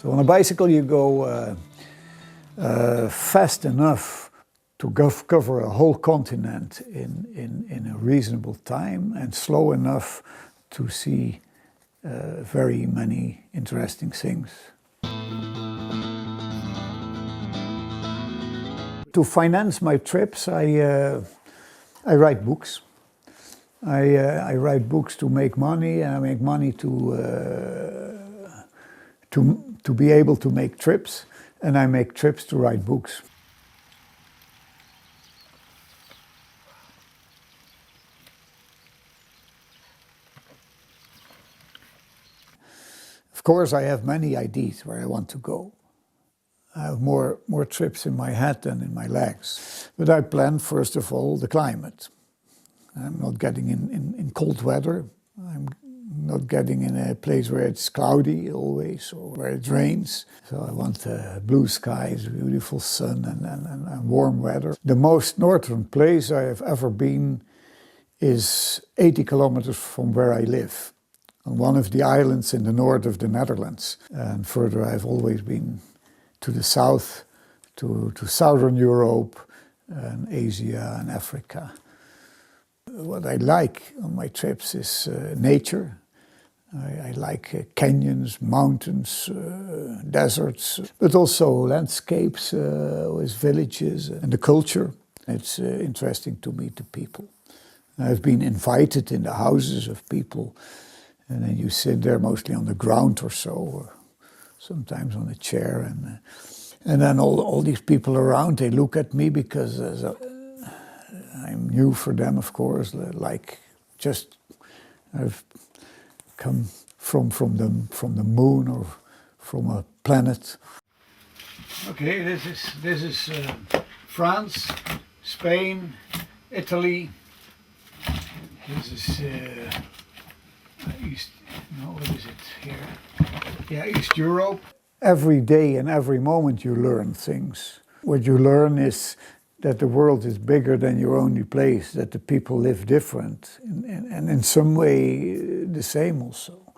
So on a bicycle you go fast enough to cover a whole continent in a reasonable time, and slow enough to see very many interesting things. To finance my trips, I write books. I write books to make money, and I make money to be able to make trips, and I make trips to write books. Of course, I have many ideas where I want to go. I have more trips in my head than in my legs. But I plan, first of all, the climate. I'm not getting in cold weather. I'm not getting in a place where it's cloudy always, or where it rains. So I want blue skies, beautiful sun, and warm weather. The most northern place I have ever been is 80 kilometers from where I live, on one of the islands in the north of the Netherlands. And further, I've always been to the south, to southern Europe, and Asia and Africa. What I like on my trips is nature. I like canyons, mountains, deserts, but also landscapes with villages and the culture. It's interesting to meet the people. I've been invited in the houses of people, and then you sit there mostly on the ground or so, or sometimes on a chair, and then all these people around, they look at me because I'm new for them, of course. Like, just I've come from the moon or from a planet. Okay, this is France, Spain, Italy. This is East. No, what is it here? Yeah, East Europe. Every day and every moment you learn things. What you learn is that the world is bigger than your only place, that the people live different, and in some way the same also.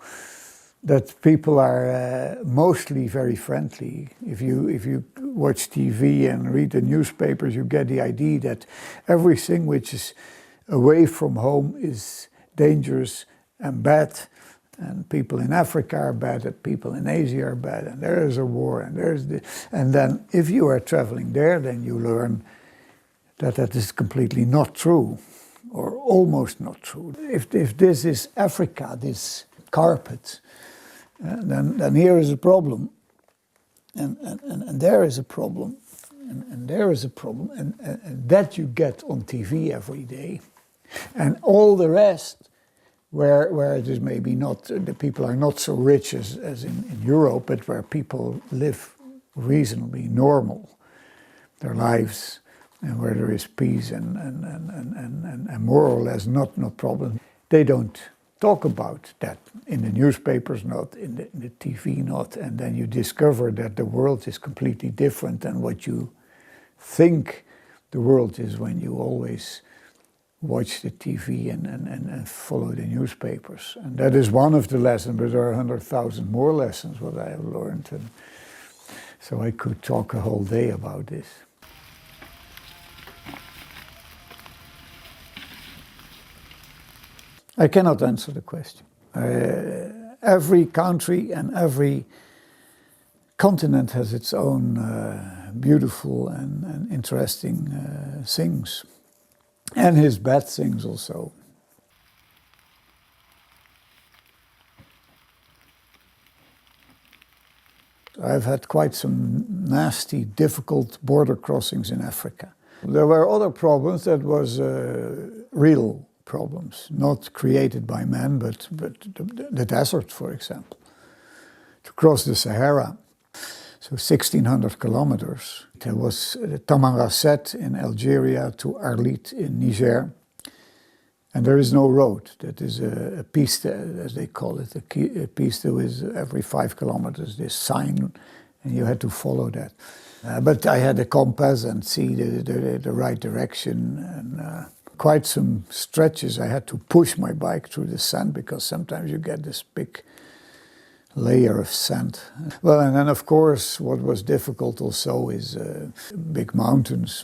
That people are mostly very friendly. If you watch TV and read the newspapers, you get the idea that everything which is away from home is dangerous and bad. And people in Africa are bad, and people in Asia are bad, and there is a war, and there's this. And then if you are traveling there, then you learn that that is completely not true, or almost not true. If this is Africa, this carpet, then here is a problem, and there is a problem, and there is a problem, and that you get on TV every day. And all the rest, where it is maybe not, the people are not so rich as in Europe, but where people live reasonably normal, their lives, and where there is peace and more or less no problem. They don't talk about that in the newspapers, not in the TV, not, and then you discover that the world is completely different than what you think the world is when you always watch the TV and follow the newspapers. And that is one of the lessons, but there are 100,000 more lessons what I have learned. And so I could talk a whole day about this. I cannot answer the question. Every country and every continent has its own beautiful and interesting things. And his bad things also. I've had quite some nasty, difficult border crossings in Africa. There were other problems that was real problems, not created by man, but the desert, for example. To cross the Sahara, so 1,600 kilometers. There was Tamanrasset in Algeria to Arlit in Niger. And there is no road. That is a piste, as they call it, a piste with every 5 kilometers, this sign, and you had to follow that. But I had a compass and see the right direction, and quite some stretches I had to push my bike through the sand, because sometimes you get this big layer of sand. Well, and then of course what was difficult also is big mountains,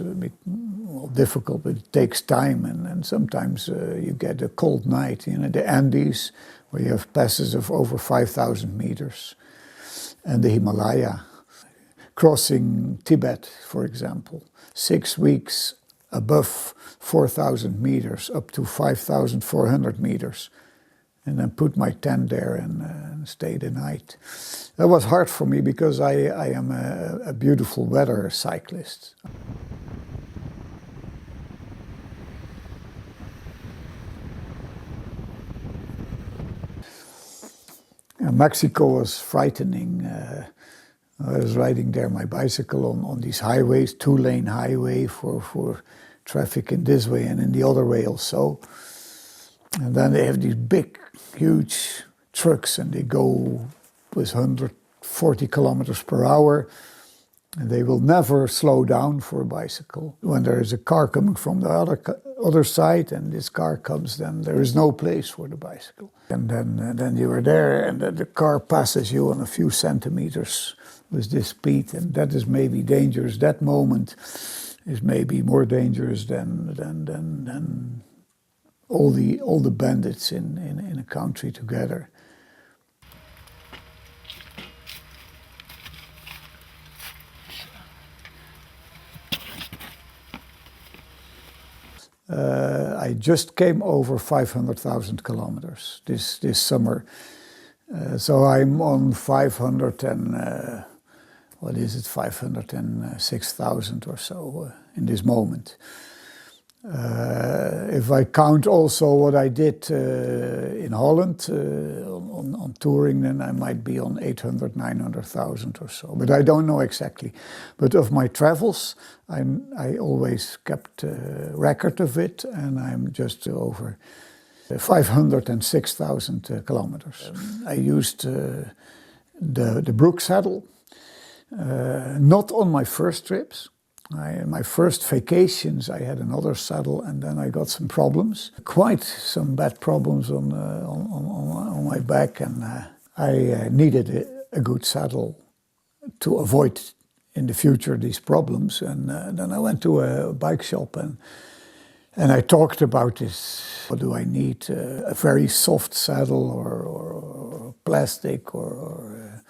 difficult, but it takes time, and sometimes you get a cold night. You know, the Andes, where you have passes of over 5,000 meters, and the Himalaya, crossing Tibet, for example, 6 weeks above 4,000 meters up to 5,400 meters. And then put my tent there and stay the night. That was hard for me because I am a beautiful weather cyclist. Mexico was frightening. I was riding there my bicycle on these highways, 2-lane highway for traffic in this way and in the other way also. And then they have these big, huge trucks, and they go with 140 kilometers per hour. And they will never slow down for a bicycle. When there is a car coming from the other side, and this car comes, then there is no place for the bicycle. And then you are there, and the car passes you on a few centimeters with this speed, and that is maybe dangerous. That moment is maybe more dangerous than all the bandits in a country together. I just came over 500,000 kilometers this summer. So I'm on 506,000 or so in this moment. If I count also what I did in Holland on touring, then I might be on 800, 900,000 or so. But I don't know exactly. But of my travels, I always kept record of it, and I'm just over 506,000 kilometers. I used the Brook saddle, not on my first trips. My first vacations, I had another saddle, and then I got some problems, quite some bad problems on my back, and I needed a good saddle to avoid in the future these problems. And then I went to a bike shop and I talked about this. What do I need? A very soft saddle or plastic or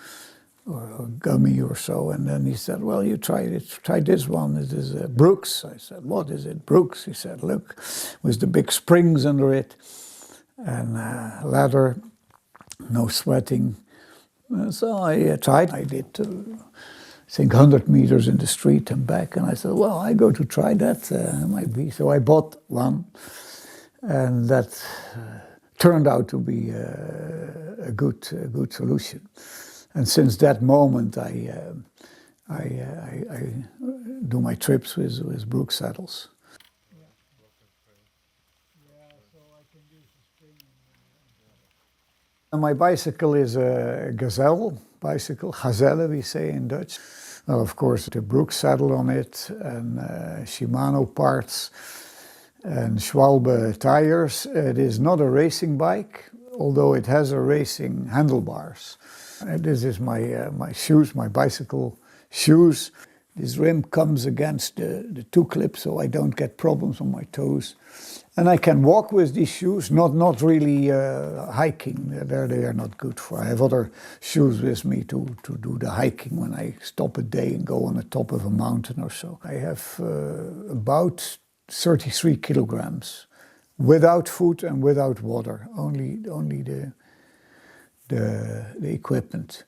gummy or so. And then he said, well, you try this one. It is Brooks. I said, what is it? Brooks. He said, look, with the big springs under it and leather, no sweating. So I tried. I did, I think, 100 meters in the street and back. And I said, well, I go to try that. Might be. So I bought one. And that turned out to be a good solution. And since that moment, I do my trips with Brooks saddles. And my bicycle is a gazelle bicycle, gazelle we say in Dutch. Well, of course, the Brooks saddle on it, and Shimano parts, and Schwalbe tires. It is not a racing bike, although it has a racing handlebars. This is my shoes, my bicycle shoes. This rim comes against the two clips, so I don't get problems on my toes. And I can walk with these shoes, not really hiking. There they are not good for. I have other shoes with me to do the hiking when I stop a day and go on the top of a mountain or so. I have about 33 kilograms without food and without water, only the equipment.